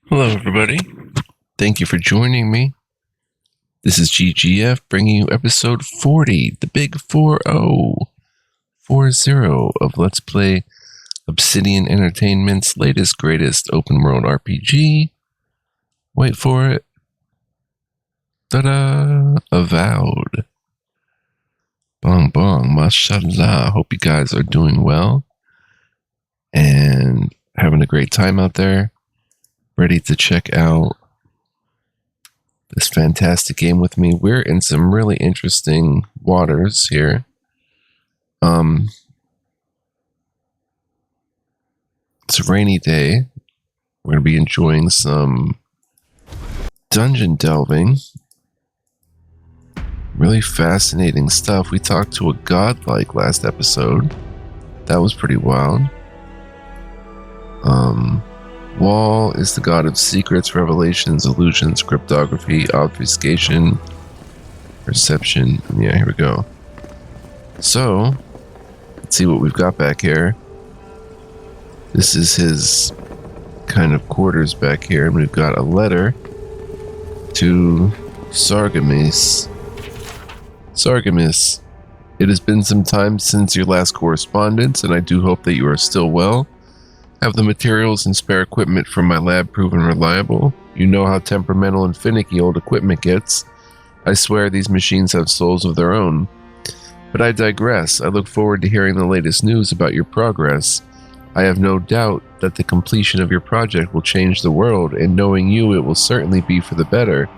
Hello, everybody. Thank you for joining me. This is GGF bringing you episode 40, the big 40 of Let's Play Obsidian Entertainment's latest, greatest open world RPG. Wait for it. Ta-da! Avowed. Bong bong, mashallah. Hope you guys are doing well and having a great time out there. Ready to check out this fantastic game with me. We're in some really interesting waters here. It's a rainy day. We're going to be enjoying some dungeon delving. Really fascinating stuff. We talked to a Godlike last episode. That was pretty wild. Wall is the god of secrets, revelations, illusions, cryptography, obfuscation, perception. Yeah, here we go. So, let's see what we've got back here. This is his kind of quarters back here, and we've got a letter to Sargamis. Sargamis, it has been some time since your last correspondence, and I do hope that you are still well. Have the materials and spare equipment from my lab proven reliable? You know how temperamental and finicky old equipment gets. I swear these machines have souls of their own. But I digress. I look forward to hearing the latest news about your progress. I have no doubt that the completion of your project will change the world, and knowing you, it will certainly be for the better.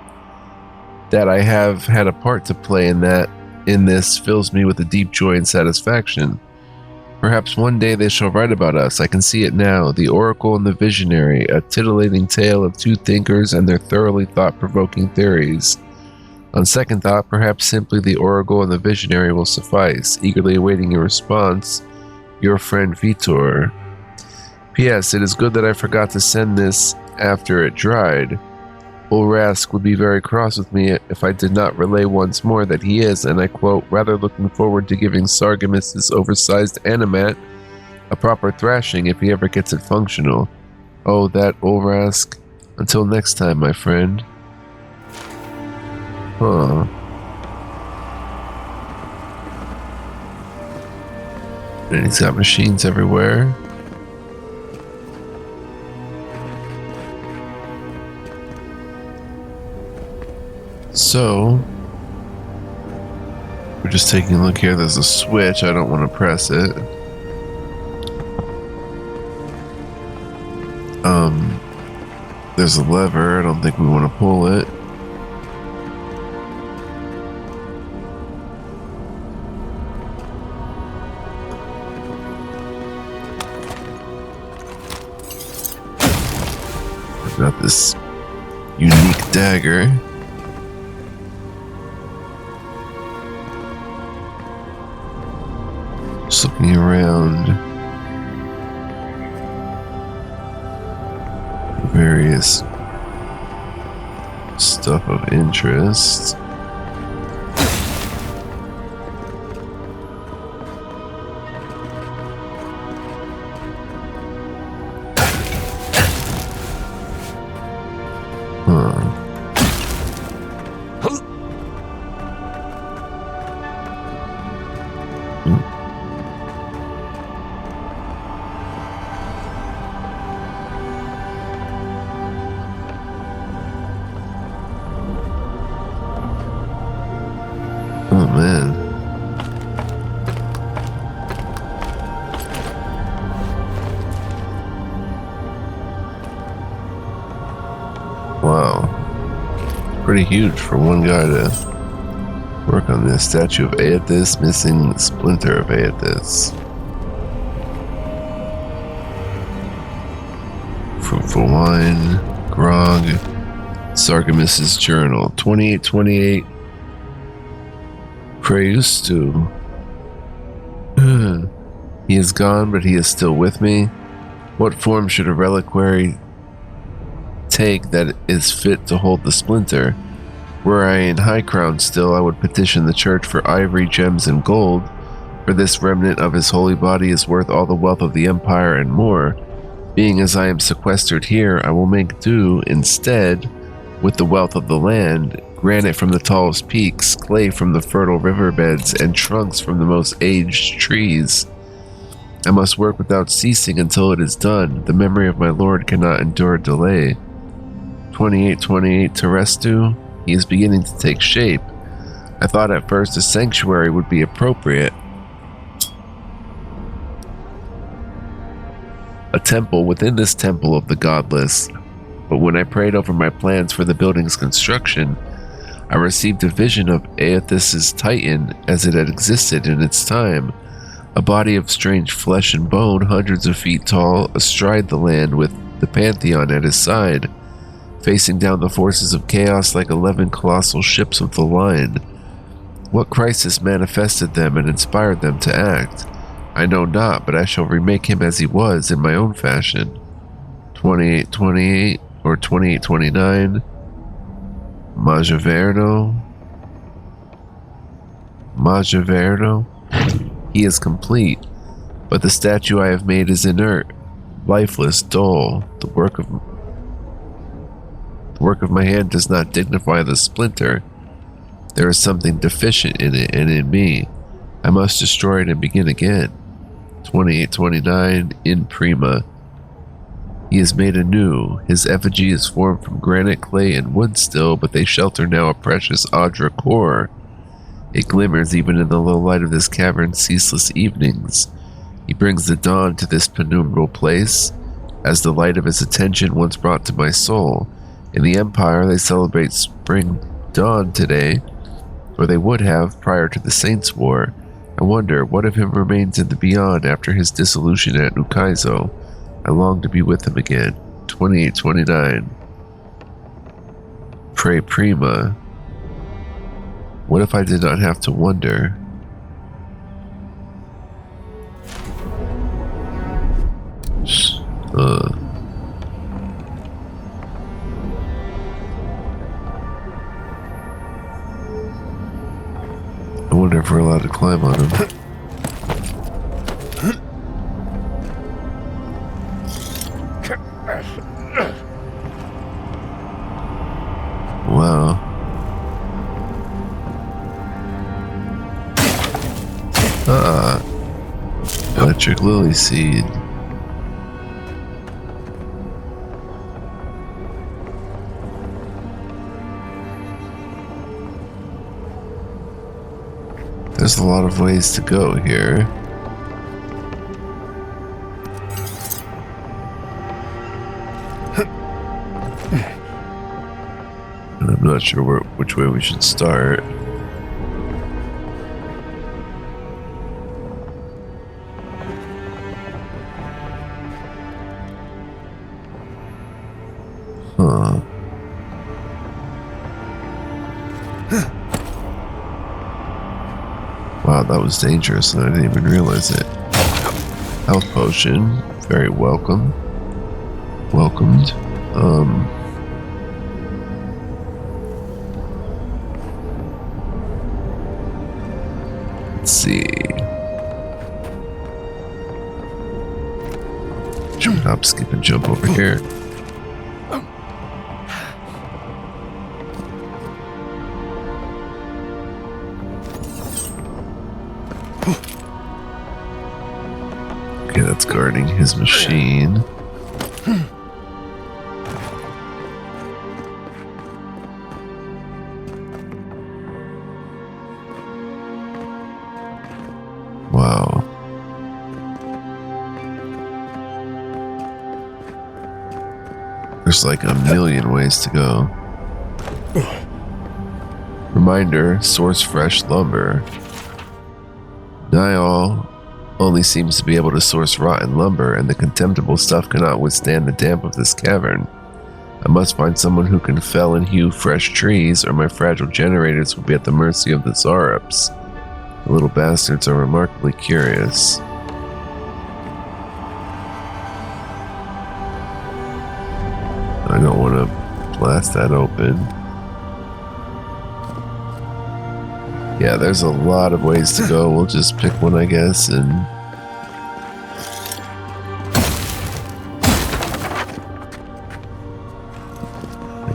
That I have had a part to play in this fills me with a deep joy and satisfaction. Perhaps one day they shall write about us. I can see it now. The Oracle and the Visionary, a titillating tale of two thinkers and their thoroughly thought-provoking theories. On second thought, perhaps simply the Oracle and the Visionary will suffice. Eagerly awaiting your response, your friend Vitor. P.S. It is good that I forgot to send this after it dried. Ulrask would be very cross with me if I did not relay once more that he is, and I quote, rather looking forward to giving Sargamis' oversized animat a proper thrashing if he ever gets it functional. Oh, that Ulrask. Until next time, my friend. Huh. And he's got machines everywhere. So, we're just taking a look here. There's a switch. I don't want to press it. There's a lever. I don't think we want to pull it. I've got this unique dagger. Just looking around. Various stuff of interest. Oh man. Wow. Pretty huge for one guy to work on this. Statue of Aethys, missing splinter of Aethys. Fruitful wine, grog, Sargamis' journal, 2828. Praise to. He is gone, but he is still with me. What form should a reliquary take that is fit to hold the splinter? Were I in High Crown still, I would petition the church for ivory, gems, and gold, for this remnant of his holy body is worth all the wealth of the empire and more. Being as I am sequestered here, I will make do instead with the wealth of the land, granite from the tallest peaks, clay from the fertile riverbeds, and trunks from the most aged trees. I must work without ceasing until it is done. The memory of my lord cannot endure delay. 2828 Terestu. He is beginning to take shape. I thought at first a sanctuary would be appropriate. A temple within this temple of the godless. But when I prayed over my plans for the building's construction, I received a vision of Aethys's Titan as it had existed in its time. A body of strange flesh and bone, hundreds of feet tall, astride the land with the Pantheon at his side, facing down the forces of chaos like 11 colossal ships of the line. What crisis manifested them and inspired them to act? I know not, but I shall remake him as he was in my own fashion. 2828 or 2829. Majaverno. He is complete, but the statue I have made is inert, lifeless, dull. The work of my hand does not dignify the splinter. There is something deficient in it and in me. I must destroy it and begin again. 2829 in prima. He is made anew. His effigy is formed from granite, clay, and wood still, but they shelter now a precious Audra core. It glimmers even in the low light of this cavern's ceaseless evenings. He brings the dawn to this penumbral place, as the light of his attention once brought to my soul. In the Empire, they celebrate spring dawn today, or they would have prior to the Saints' War. I wonder, what of him remains in the beyond after his dissolution at Ukaizo? I long to be with him again. 2829. Pray prima. What if I did not have to wonder? I wonder if we're allowed to climb on him. Wow. Electric lily seed. There's a lot of ways to go here. And I'm not sure which way we should start. Wow, that was dangerous and I didn't even realize it. Health potion, very welcomed. Let's see. Hop, skip, and jump over here. Okay, that's guarding his machine. Wow. There's like a million ways to go. Reminder, source fresh lumber. Niall only seems to be able to source rotten lumber, and the contemptible stuff cannot withstand the damp of this cavern. I must find someone who can fell and hew fresh trees, or my fragile generators will be at the mercy of the Zarups. The little bastards are remarkably curious. I don't want to blast that open. Yeah, there's a lot of ways to go. We'll just pick one, I guess, and...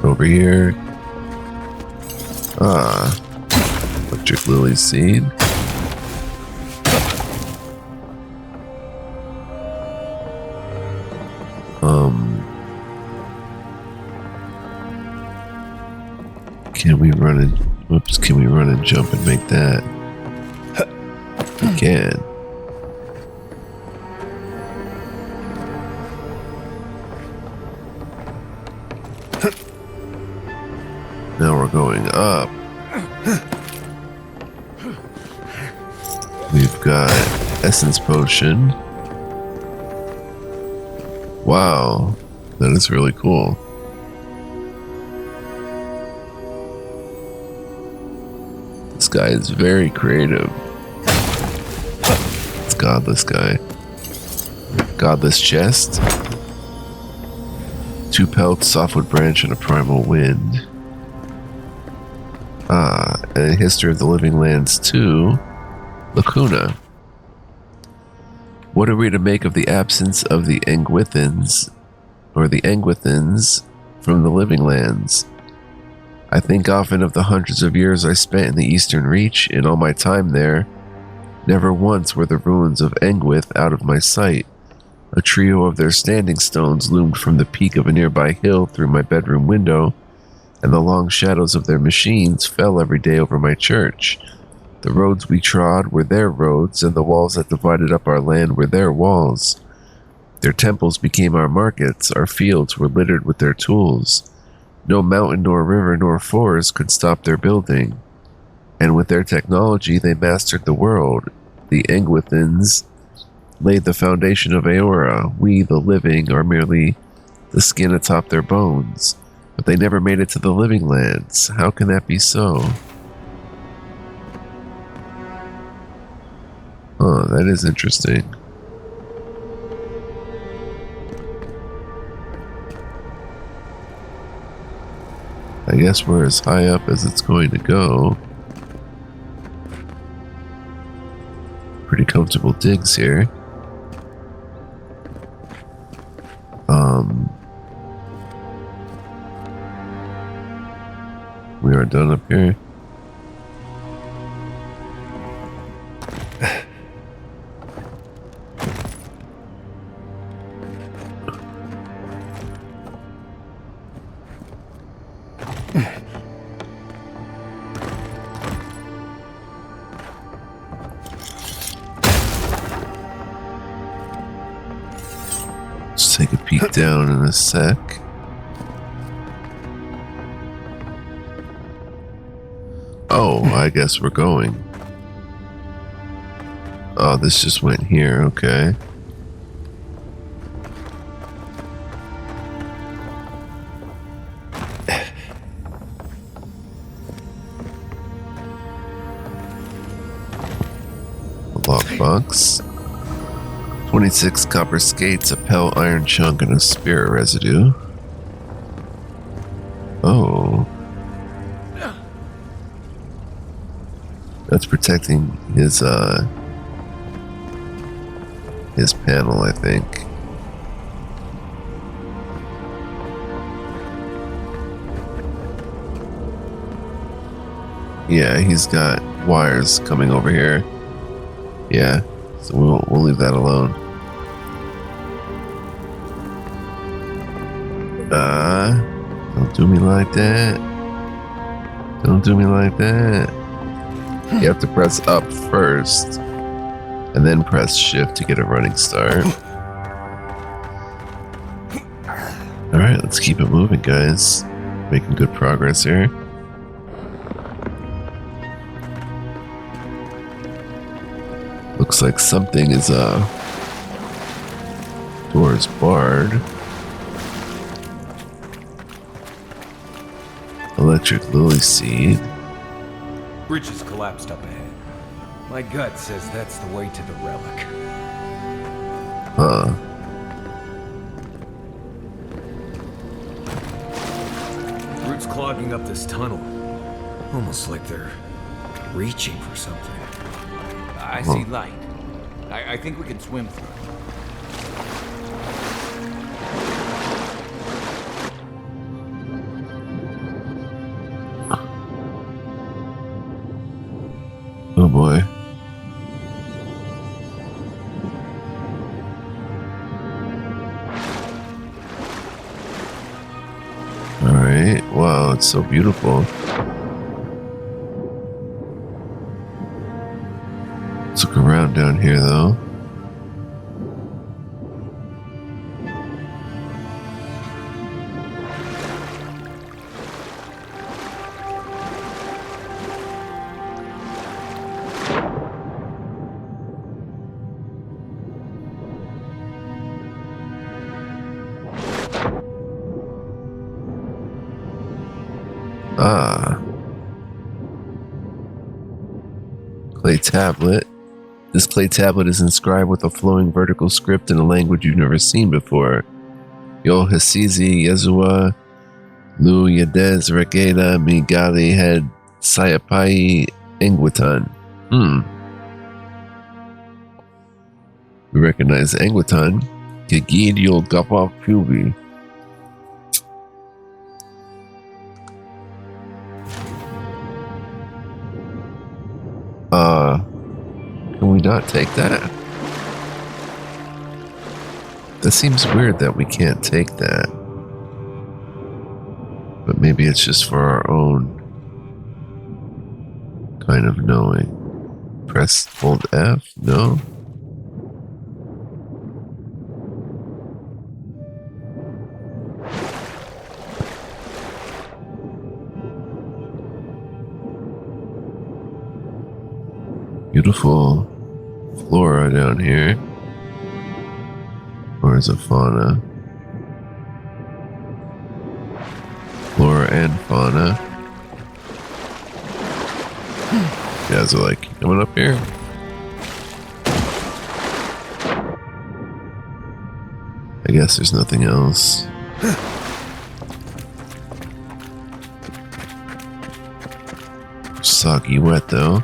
Over here. Ah. Electric lily seed. Can we run and whoops, can we run and jump and make that? We can. Now we're going up. We've got essence potion. Wow, that is really cool. This guy is very creative. It's Godless guy. Godless chest. 2 pelts, softwood branch, and a primal wind. Ah, and a history of the living lands 2. Lacuna. What are we to make of the absence of the Engwithans, or the Engwithans, from the living lands? I think often of the hundreds of years I spent in the Eastern Reach. In all my time there, never once were the ruins of Engwith out of my sight. A trio of their standing stones loomed from the peak of a nearby hill through my bedroom window, and the long shadows of their machines fell every day over my church. The roads we trod were their roads, and the walls that divided up our land were their walls. Their temples became our markets, our fields were littered with their tools. No mountain nor river nor forest could stop their building. And with their technology, they mastered the world. The Engwithans laid the foundation of Aora. We, the living, are merely the skin atop their bones. But they never made it to the living lands. How can that be so? Huh, that is interesting. I guess we're as high up as it's going to go. Pretty comfortable digs here. We are done up here. Let's take a peek down in a sec. Oh, I guess we're going. Oh, this just went here, okay. A lockbox. 26 copper skates, a pale iron chunk, and a spirit residue. Oh. That's protecting his panel, I think. Yeah, he's got wires coming over here. Yeah, so we'll leave that alone. Don't do me like that. Don't do me like that. You have to press up first, and then press shift to get a running start. Alright, let's keep it moving, guys. Making good progress here. Looks like something is, door is barred. Electric lily seed. Bridge has collapsed up ahead. My gut says that's the way to the relic. Huh. Roots clogging up this tunnel. Almost like they're reaching for something. I see light. I think we can swim through it. Alright, wow, it's so beautiful. Let's look around down here though. Ah. Clay tablet. This clay tablet is inscribed with a flowing vertical script in a language you've never seen before. Yo Hasizi Yezua Lu Yadez Regeda Migali Head Sayapai Engwitan. We recognize Engwitan. Gagid Yol Gapaf Pubi. Can we not take that? That seems weird that we can't take that. But maybe it's just for our own kind of knowing. Press, hold F? No? Beautiful flora down here. Or is it fauna? Flora and fauna. You guys are like, coming up here? I guess there's nothing else. Soggy wet though.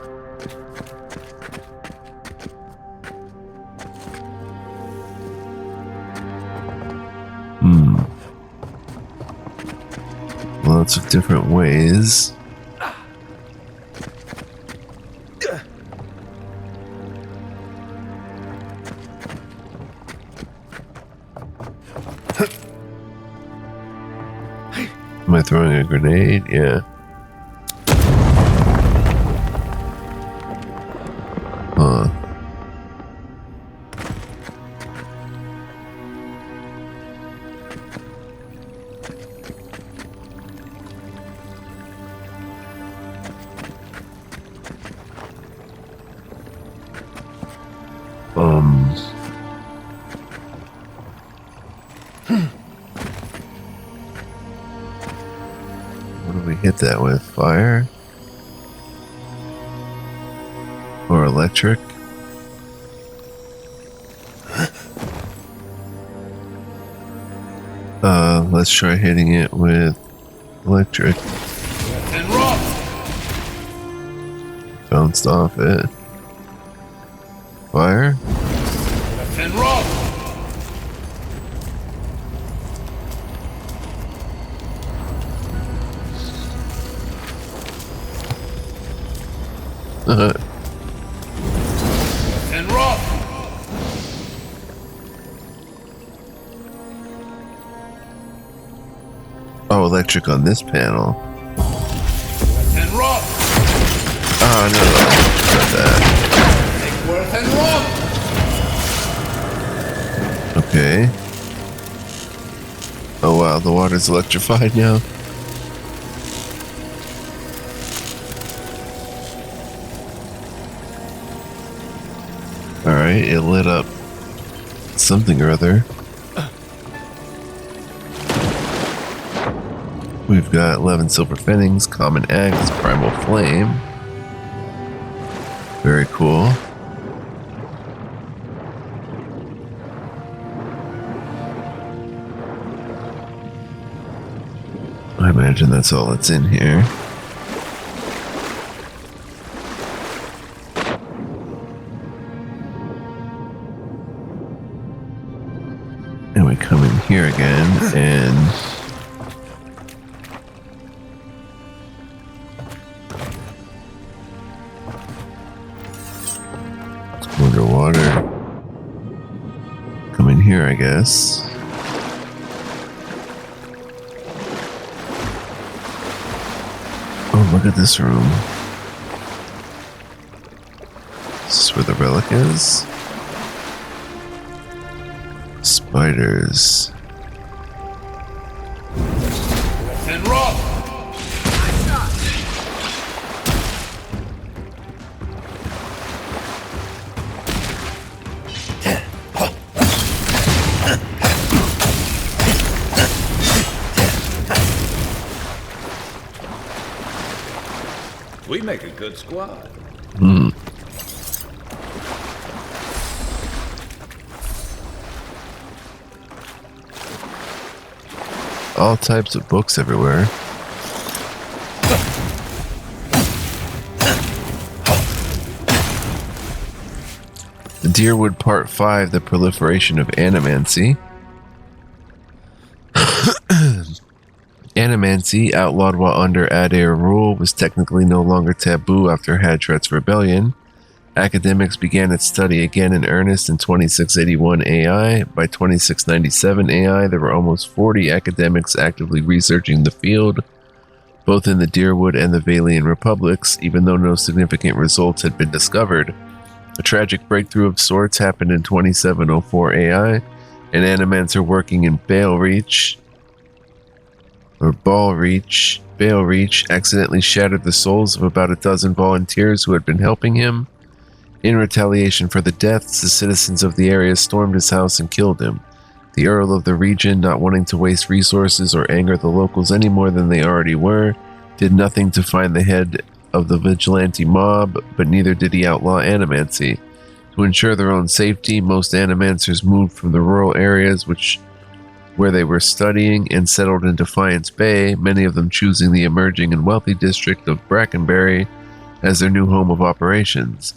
Lots of different ways. Am I throwing a grenade? Yeah. Huh. What do we hit that with? Fire? Or electric? Let's try hitting it with electric. Bounced off it. Fire? Oh, electric on this panel. Oh, no, not that. Okay. Oh, wow, the water's electrified now. Alright, it lit up something or other. We've got 11 silver finnings, common axe, primal flame. Very cool. I imagine that's all that's in here. And we come in here again and underwater. Come in here, I guess. Look at this room. This is where the relic is. Spiders. And roll! We make a good squad. All types of books everywhere. The Deerwood Part 5, The Proliferation of Animancy. Animancy, outlawed while under Adair rule, was technically no longer taboo after Hadret's rebellion. Academics began its study again in earnest in 2681 AI. By 2697 AI, there were almost 40 academics actively researching the field, both in the Deerwood and the Valian republics, even though no significant results had been discovered. A tragic breakthrough of sorts happened in 2704 AI. An animancer working in Balereach accidentally shattered the souls of about a dozen volunteers who had been helping him. In retaliation for the deaths, the citizens of the area stormed his house and killed him. The Earl of the region, not wanting to waste resources or anger the locals any more than they already were, did nothing to find the head of the vigilante mob, but neither did he outlaw animancy. To ensure their own safety, most animancers moved from the rural areas where they were studying and settled in Defiance Bay, many of them choosing the emerging and wealthy district of Brackenbury as their new home of operations.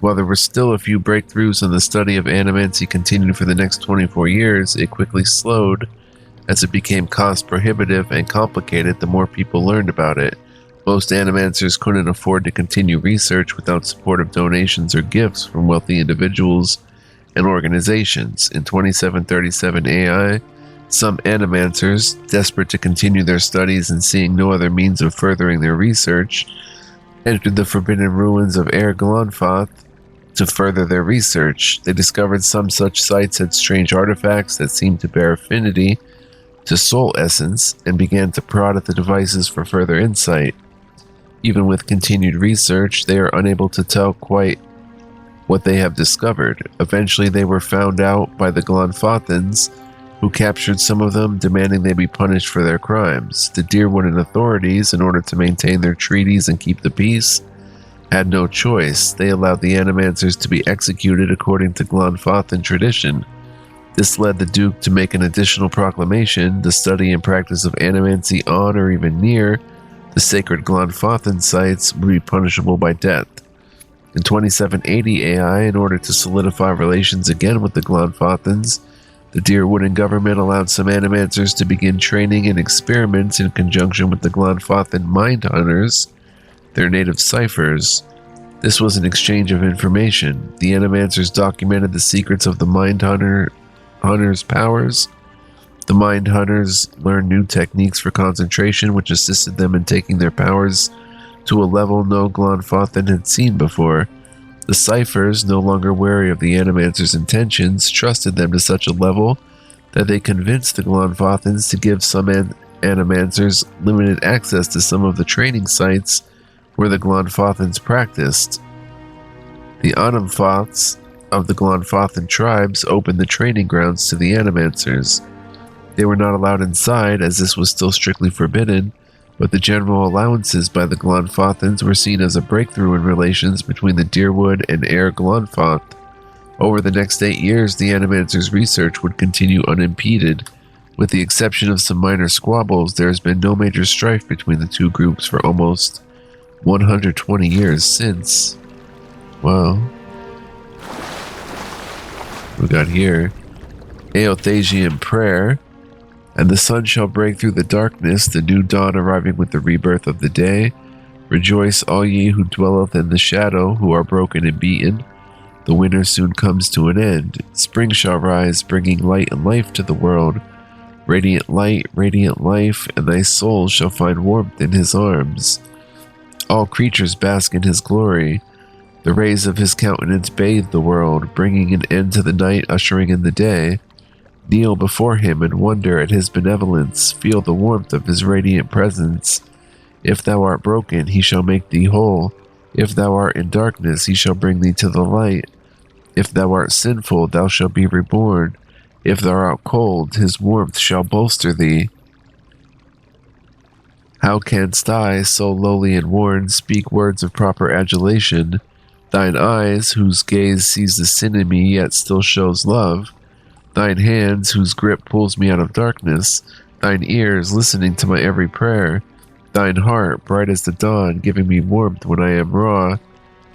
While there were still a few breakthroughs and the study of animancy continued for the next 24 years, it quickly slowed as it became cost prohibitive and complicated the more people learned about it. Most animancers couldn't afford to continue research without supportive donations or gifts from wealthy individuals and organizations. In 2737 AI, some animancers, desperate to continue their studies and seeing no other means of furthering their research, entered the forbidden ruins of Air Glanfoth to further their research. They discovered some such sites had strange artifacts that seemed to bear affinity to soul essence and began to prod at the devices for further insight. Even with continued research, they are unable to tell quite what they have discovered. Eventually, they were found out by the Glanfothans, who captured some of them, demanding they be punished for their crimes. The Deerwood authorities, in order to maintain their treaties and keep the peace, had no choice. They allowed the animancers to be executed according to Glanfothan tradition. This led the Duke to make an additional proclamation: the study and practice of animancy on or even near the sacred Glanfothan sites would be punishable by death. In 2780 AI, in order to solidify relations again with the Glanfothans, the Deerwooden government allowed some animancers to begin training and experiments in conjunction with the Glanfothan mind hunters, their native ciphers. This was an exchange of information. The animancers documented the secrets of the mind hunters' powers. The mind hunters learned new techniques for concentration, which assisted them in taking their powers to a level no Glanfothan had seen before. The ciphers, no longer wary of the animancers' intentions, trusted them to such a level that they convinced the Glanfothans to give some animancers limited access to some of the training sites where the Glanfothans practiced. The Onamfoths of the Glanfothan tribes opened the training grounds to the animancers. They were not allowed inside, as this was still strictly forbidden, but the general allowances by the Glanfothans were seen as a breakthrough in relations between the Deerwood and Air Glanfoth. Over the next 8 years, the animancers' research would continue unimpeded. With the exception of some minor squabbles, there has been no major strife between the two groups for almost 120 years since. Wow. We got here Eothasian prayer. And the sun shall break through the darkness, the new dawn arriving with the rebirth of the day. Rejoice, all ye who dwelleth in the shadow, who are broken and beaten. The winter soon comes to an end. Spring shall rise, bringing light and life to the world. Radiant light, radiant life, and thy soul shall find warmth in his arms. All creatures bask in his glory. The rays of his countenance bathe the world, bringing an end to the night, ushering in the day. Kneel before him and wonder at his benevolence. Feel the warmth of his radiant presence. If thou art broken, he shall make thee whole. If thou art in darkness, he shall bring thee to the light. If thou art sinful, thou shalt be reborn. If thou art cold, his warmth shall bolster thee. How canst I, so lowly and worn, speak words of proper adulation? Thine eyes, whose gaze sees the sin in me, yet still shows love. Thine hands, whose grip pulls me out of darkness. Thine ears, listening to my every prayer. Thine heart, bright as the dawn, giving me warmth when I am raw.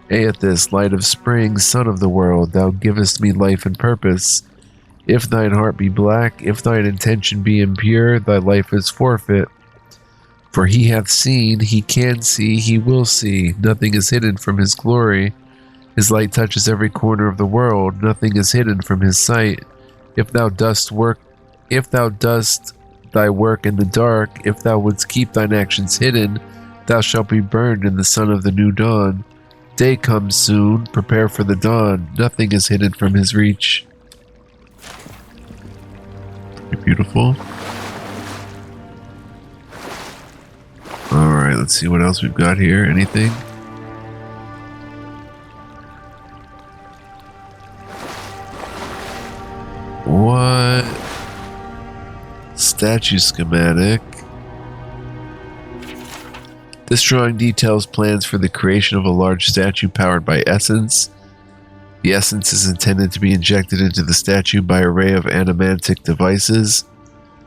Aethys, light of spring, sun of the world, thou givest me life and purpose. If thine heart be black, if thine intention be impure, thy life is forfeit. For he hath seen, he can see, he will see. Nothing is hidden from his glory. His light touches every corner of the world. Nothing is hidden from his sight. If thou dost thy work in the dark, if thou wouldst keep thine actions hidden, thou shalt be burned in the sun of the new dawn. Day comes soon, prepare for the dawn. Nothing is hidden from his reach. Beautiful. Alright, let's see what else we've got here. Anything? What? Statue schematic. This drawing details plans for the creation of a large statue powered by essence. The essence is intended to be injected into the statue by an array of animantic devices.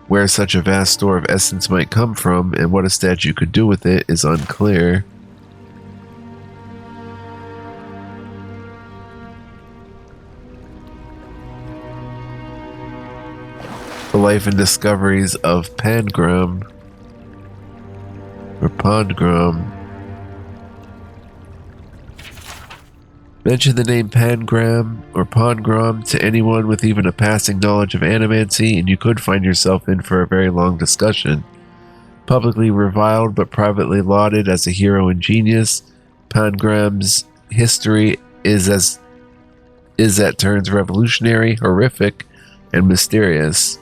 Where such a vast store of essence might come from and what a statue could do with it is unclear. The life and discoveries of Pangram, or Pondgram. Mention the name Pangram or Pondgram to anyone with even a passing knowledge of animancy, and you could find yourself in for a very long discussion. Publicly reviled but privately lauded as a hero and genius, Pangram's history is at turns revolutionary, horrific, and mysterious.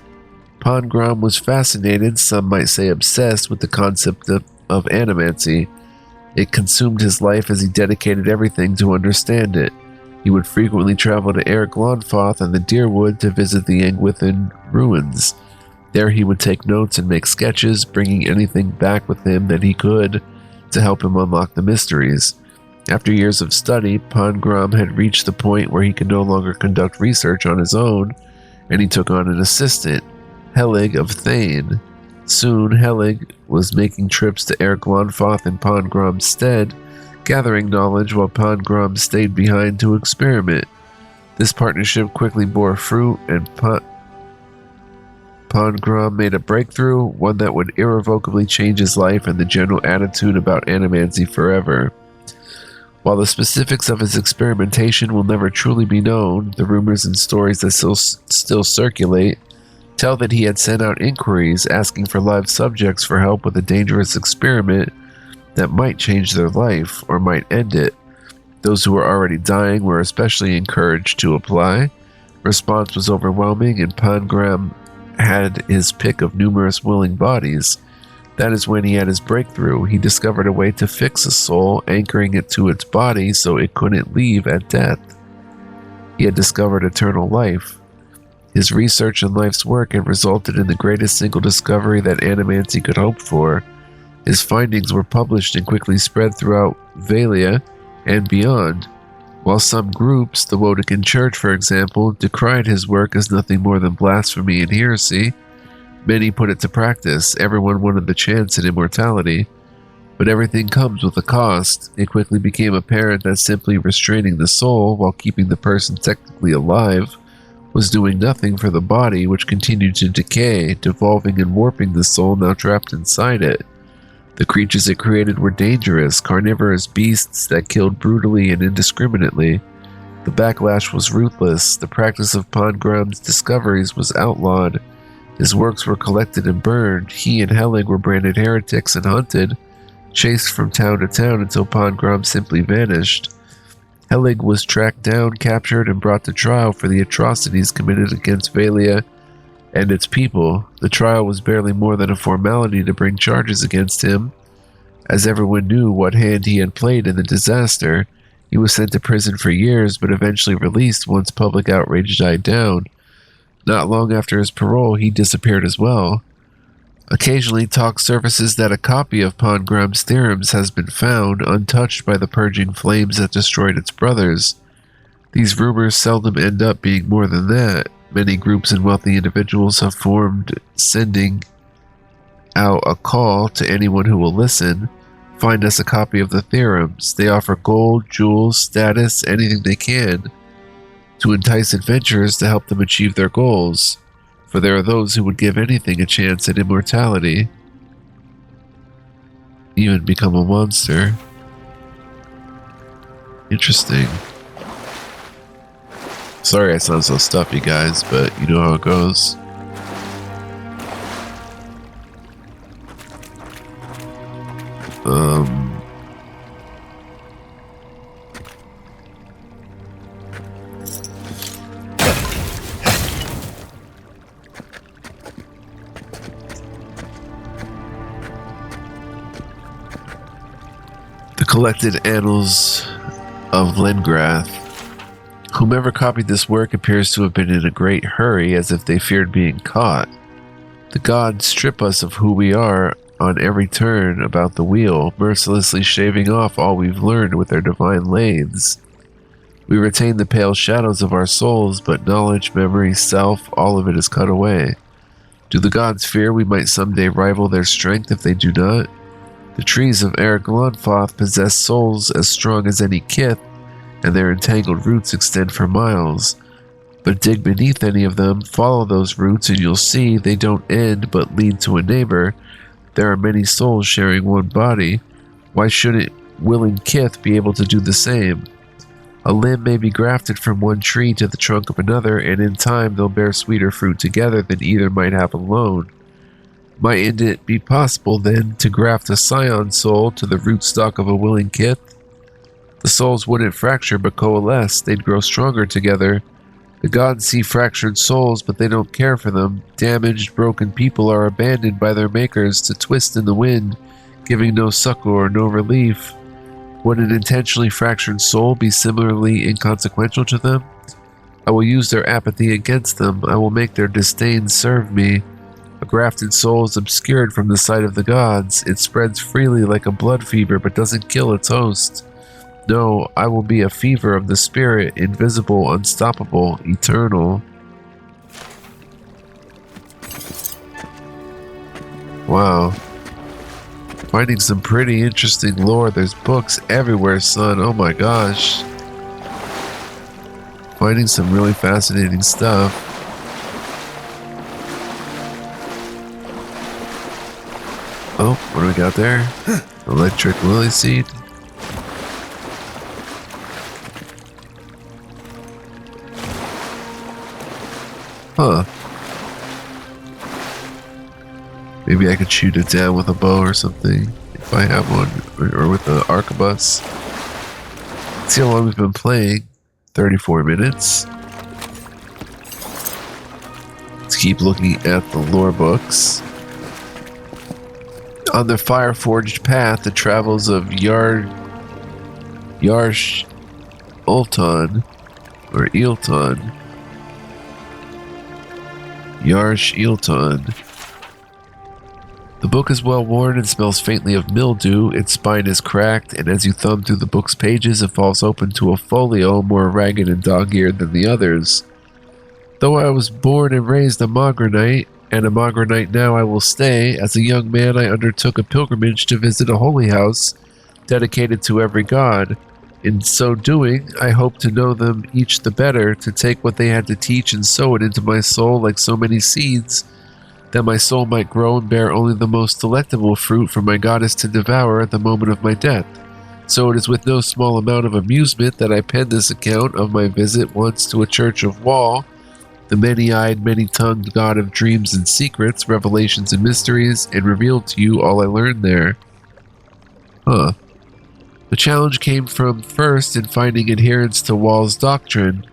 Pangram was fascinated, some might say obsessed, with the concept of animancy. It consumed his life as he dedicated everything to understand it. He would frequently travel to Eric Glonfoth and the Deerwood to visit the Angwithan ruins. There he would take notes and make sketches, bringing anything back with him that he could to help him unlock the mysteries. After years of study, Pangram had reached the point where he could no longer conduct research on his own, and he took on an assistant, Helig of Thane. Soon, Helig was making trips to Eric Glonfoth in Pangram's stead, gathering knowledge while Pangram stayed behind to experiment. This partnership quickly bore fruit, and Pangram made a breakthrough, one that would irrevocably change his life and the general attitude about animancy forever. While the specifics of his experimentation will never truly be known, the rumors and stories that still circulate tell that he had sent out inquiries asking for live subjects for help with a dangerous experiment that might change their life or might end it. Those who were already dying were especially encouraged to apply. Response was overwhelming, and Pangram had his pick of numerous willing bodies. That is when he had his breakthrough. He discovered a way to fix a soul, anchoring it to its body so it couldn't leave at death. He had discovered eternal life. His research and life's work had resulted in the greatest single discovery that animancy could hope for. His findings were published and quickly spread throughout Valia and beyond. While some groups, the Wodekin Church for example, decried his work as nothing more than blasphemy and heresy, many put it to practice. Everyone wanted the chance at immortality. But everything comes with a cost. It quickly became apparent that simply restraining the soul while keeping the person technically alive was doing nothing for the body, which continued to decay, devolving and warping the soul now trapped inside it. The creatures it created were dangerous, carnivorous beasts that killed brutally and indiscriminately. The backlash was ruthless. The practice of Pangram's discoveries was outlawed. His works were collected and burned. He and Helig were branded heretics and hunted. chased from town to town until Pongrom simply vanished. Helig was tracked down, captured, and brought to trial for the atrocities committed against Valia and its people. The trial was barely more than a formality to bring charges against him, as everyone knew what hand he had played in the disaster. He was sent to prison for years, but eventually released once public outrage died down. Not long after his parole, he disappeared as well. Occasionally, talk surfaces that a copy of Pongram's theorems has been found, untouched by the purging flames that destroyed its brothers. These rumors seldom end up being more than that. Many groups and wealthy individuals have formed, sending out a call to anyone who will listen. Find us a copy of the theorems. They offer gold, jewels, status, anything they can, to entice adventurers to help them achieve their goals. For there are those who would give anything a chance at immortality, even become a monster. Interesting. Sorry I sound so stuffy, guys, but you know how it goes. The collected annals of Lengrath. Whomever copied this work appears to have been in a great hurry, as if they feared being caught. The gods strip us of who we are on every turn about the wheel, mercilessly shaving off all we've learned with their divine lathes. We retain the pale shadows of our souls, but knowledge, memory, self, all of it is cut away. Do the gods fear we might someday rival their strength if they do not? The trees of Erglonfoth possess souls as strong as any kith, and their entangled roots extend for miles. But dig beneath any of them, follow those roots, and you'll see they don't end but lead to a neighbor. There are many souls sharing one body. Why shouldn't willing kith be able to do the same? A limb may be grafted from one tree to the trunk of another, and in time they'll bear sweeter fruit together than either might have alone. Mightn't it be possible, then, to graft a scion soul to the rootstock of a willing kith? The souls wouldn't fracture but coalesce. They'd grow stronger together. The gods see fractured souls, but they don't care for them. Damaged, broken people are abandoned by their makers to twist in the wind, giving no succor or no relief. Would an intentionally fractured soul be similarly inconsequential to them? I will use their apathy against them. I will make their disdain serve me. A grafted soul is obscured from the sight of the gods. It spreads freely like a blood fever, but doesn't kill its host. No, I will be a fever of the spirit, invisible, unstoppable, eternal. Wow. Finding some pretty interesting lore. There's books everywhere, son. Oh my gosh. Finding some really fascinating stuff. Oh, what do we got there? Electric lily seed. Huh. Maybe I could shoot it down with a bow or something, if I have one, or with the arquebus. Let's see how long we've been playing. 34 minutes. Let's keep looking at the lore books. On the fire-forged path, the travels of Yarsh Ulton, or Eelton. Yarsh Eelton. The book is well worn and smells faintly of mildew. Its spine is cracked, and as you thumb through the book's pages, it falls open to a folio more ragged and dog-eared than the others. Though I was born and raised a Mogranite, and a Mogranite now I will stay, as a young man I undertook a pilgrimage to visit a holy house dedicated to every god. In so doing, I hope to know them each the better, to take what they had to teach and sow it into my soul like so many seeds, that my soul might grow and bear only the most delectable fruit for my goddess to devour at the moment of my death. So it is with no small amount of amusement that I pen this account of my visit once to a church of Wall, the many-eyed, many-tongued god of dreams and secrets, revelations and mysteries, and revealed to you all I learned there. Huh. The challenge came from first in finding adherents to Wall's doctrine,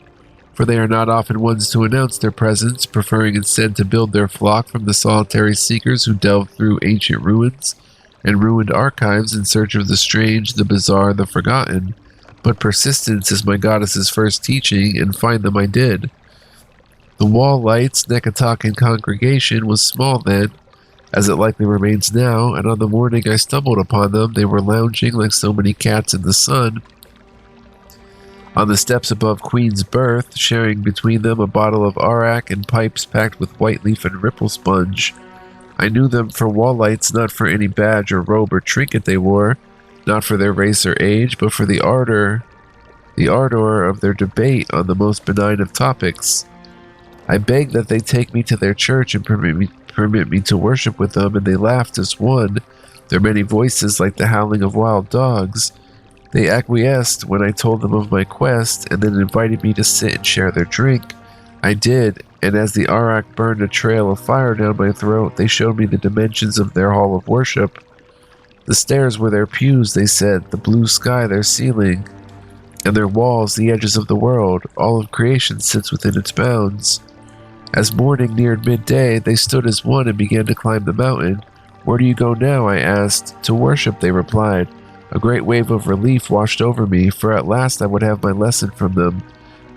for they are not often ones to announce their presence, preferring instead to build their flock from the solitary seekers who delve through ancient ruins and ruined archives in search of the strange, the bizarre, the forgotten. But persistence is my goddess's first teaching, and find them I did. The Wall Lights Nekatakan congregation was small then, as it likely remains now, and on the morning I stumbled upon them, they were lounging like so many cats in the sun on the steps above Queen's Berth, sharing between them a bottle of arak and pipes packed with white leaf and ripple sponge. I knew them for wall lights, not for any badge or robe or trinket they wore, not for their race or age, but for the ardor of their debate on the most benign of topics. I begged that they take me to their church and permit me to worship with them, and they laughed as one, their many voices like the howling of wild dogs. They acquiesced when I told them of my quest, and then invited me to sit and share their drink. I did, and as the arak burned a trail of fire down my throat, they showed me the dimensions of their hall of worship. The stairs were their pews, they said, the blue sky their ceiling, and their walls the edges of the world. All of creation sits within its bounds. As morning neared midday, they stood as one and began to climb the mountain. "Where do you go now?" I asked. "To worship," they replied. A great wave of relief washed over me, for at last I would have my lesson from them.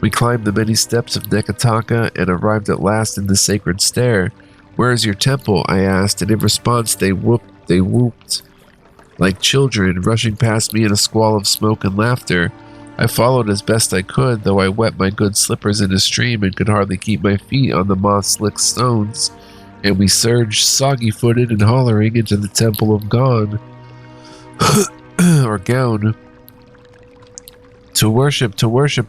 We climbed the many steps of Nekataka and arrived at last in the sacred stair. "Where is your temple?" I asked, and in response they whooped like children, rushing past me in a squall of smoke and laughter. I followed as best I could, though I wet my good slippers in a stream and could hardly keep my feet on the moss-slick stones, and we surged soggy-footed and hollering into the temple of God. Or Gown. To worship,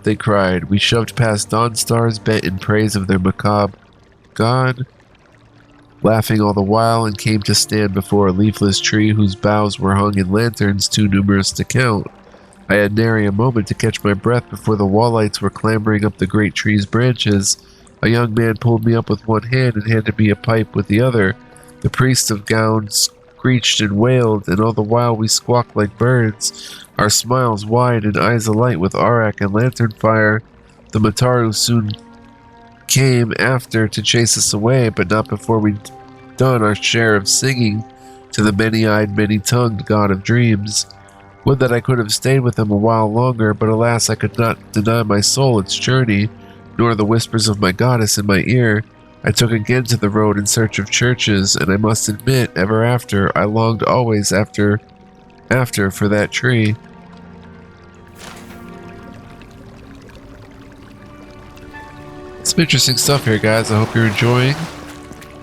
they cried. We shoved past dawn stars bent in praise of their macabre god, laughing all the while, and came to stand before a leafless tree whose boughs were hung in lanterns too numerous to count. I had nary a moment to catch my breath before the wall lights were clambering up the great tree's branches. A young man pulled me up with one hand and handed me a pipe with the other. The priest of Gown screeched and wailed, and all the while we squawked like birds, our smiles wide and eyes alight with arak and lantern fire. The Mataru soon came after to chase us away, but not before we'd done our share of singing to the many-eyed, many-tongued god of dreams. Would that I could have stayed with him a while longer, but alas, I could not deny my soul its journey, nor the whispers of my goddess in my ear. I took again to the road in search of churches, and I must admit, ever after, I longed always after for that tree. Some interesting stuff here, guys. I hope you're enjoying.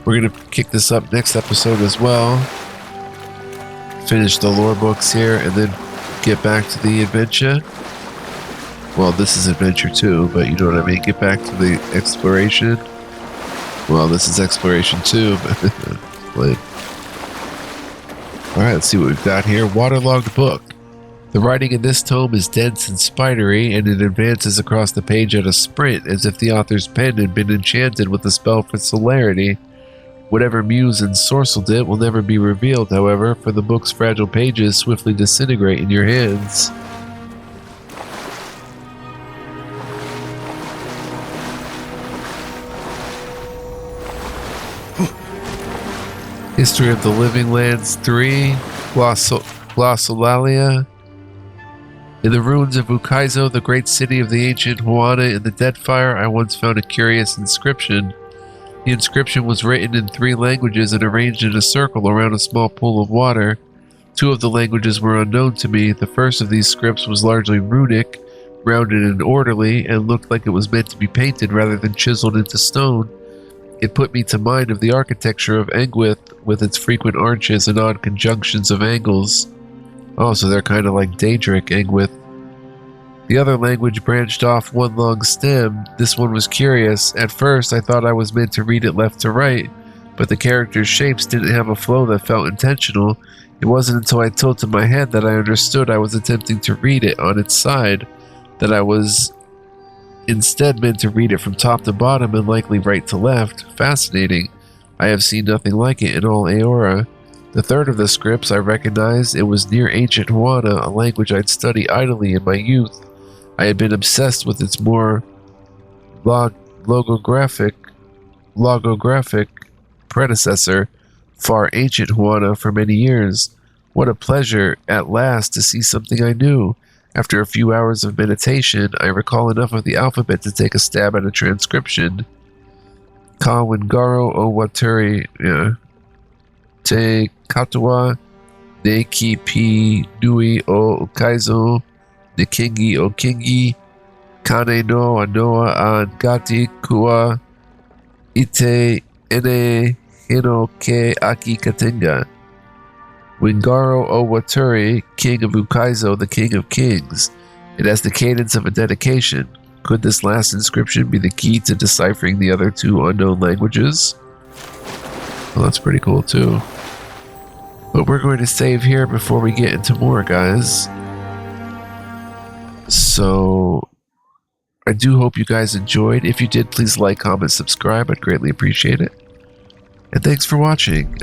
We're going to kick this up next episode as well. Finish the lore books here, and then get back to the adventure. Well, this is adventure 2, but you know what I mean. Get back to the exploration. Well, this is exploration 2, but alright, let's see what we've got here. Waterlogged book. The writing in this tome is dense and spidery, and it advances across the page at a sprint, as if the author's pen had been enchanted with a spell for celerity. Whatever muse ensorcelled it will never be revealed, however, for the book's fragile pages swiftly disintegrate in your hands. History of the Living Lands 3, Glossolalia. In the ruins of Ukaizo, the great city of the ancient Huana in the Deadfire, I once found a curious inscription. The inscription was written in 3 languages and arranged in a circle around a small pool of water. 2 of the languages were unknown to me. The first of these scripts was largely runic, rounded and orderly, and looked like it was meant to be painted rather than chiseled into stone. It put me to mind of the architecture of Engwith, with its frequent arches and odd conjunctions of angles. Oh, so they're kind of like Daedric, Engwith. The other language branched off one long stem. This one was curious. At first, I thought I was meant to read it left to right, but the characters' shapes didn't have a flow that felt intentional. It wasn't until I tilted my head that I understood I was attempting to read it on its side, that I was instead meant to read it from top to bottom and likely right to left. Fascinating. I have seen nothing like it in all Aora. The third of the scripts I recognized. It was near ancient Huana, a language I'd studied idly in my youth. I had been obsessed with its more logographic predecessor, far ancient Huana, for many years. What a pleasure, at last, to see something I knew. After a few hours of meditation, I recall enough of the alphabet to take a stab at a transcription. Kawingaro o Waturi Te Katawa Neki Pi Nui o Ukaizo Nikingi o Kingi Kane no Anoa an Gati Kua Ite Ene Hino Ke Aki Katenga. Wingaro o Waturi, king of Ukaizo, the king of kings. It has the cadence of a dedication. Could this last inscription be the key to deciphering the other two unknown languages? Well, that's pretty cool too. But we're going to save here before we get into more, guys. So, I do hope you guys enjoyed. If you did, please like, comment, subscribe. I'd greatly appreciate it. And thanks for watching.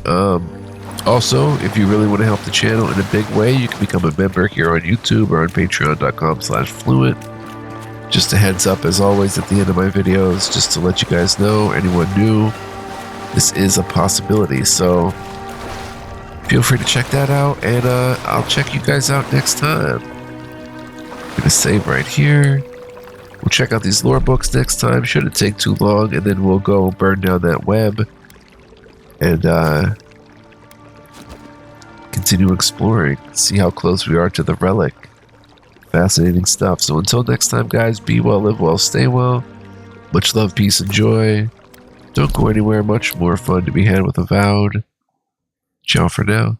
Also, if you really want to help the channel in a big way, you can become a member here on YouTube or on patreon.com/fluent. Just a heads up, as always, at the end of my videos, just to let you guys know, anyone new, this is a possibility. So, feel free to check that out, and I'll check you guys out next time. I'm going to save right here. We'll check out these lore books next time, shouldn't take too long, and then we'll go burn down that web and continue exploring, see how close we are to the relic. Fascinating stuff. So until next time, guys, be well, live well, stay well. Much love, peace, and joy. Don't go anywhere. Much more fun to be had with Avowed. Ciao for now.